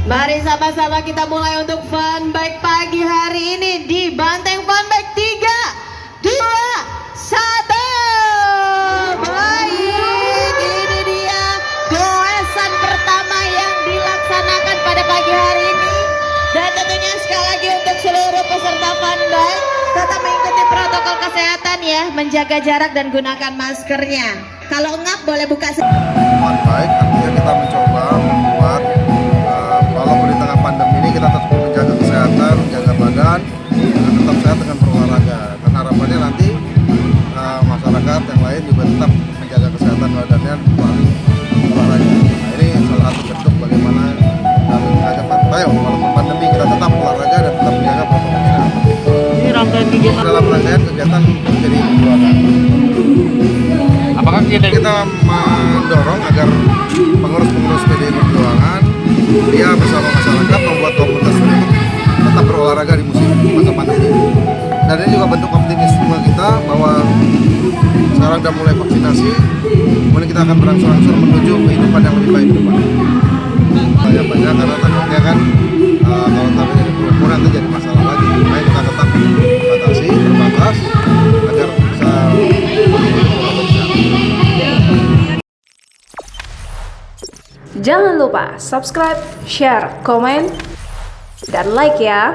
Mari sama-sama kita mulai untuk fun bike pagi hari ini di Banteng Fun Bike 3, 2, 1. Baik, ini dia goesan pertama yang dilaksanakan pada pagi hari ini. Dan tentunya sekali lagi untuk seluruh peserta fun bike tetap mengikuti protokol kesehatan ya, menjaga jarak dan gunakan maskernya. Kalau ngap boleh buka. Fun bike artinya kita mencoba membuat walaupun di tengah pandemi ini kita tetap menjaga kesehatan, menjaga badan, dan tetap sehat dengan berolahraga. Dan harapannya nanti masyarakat yang lain juga tetap menjaga kesehatan badannya melalui olahraga. Nah, ini salah satu bentuk bagaimana kami mengajak ayo walaupun pandemi kita tetap olahraga dan tetap menjaga protokol kesehatan. Ini rangkaian kegiatan Dalam rangkaian kegiatan menjadi perjuangan. Apakah Kita mendorong agar pengurus-pengurus PDI Perjuangan dia bersama masyarakat membuat komunitas ini tetap berolahraga di musim masa pandemi. Dan ini juga bentuk optimisme kita bahwa sekarang sudah mulai vaksinasi, kemudian kita akan berangsur-angsur menuju kehidupan yang lebih baik ke depan. Banyak karena takutnya kan kalau tapi jadi kerumunan nanti jadi masalah lagi. Makanya kita tetap batasi, terbatas agar bisa Jangan lupa subscribe, share, komen, dan like ya.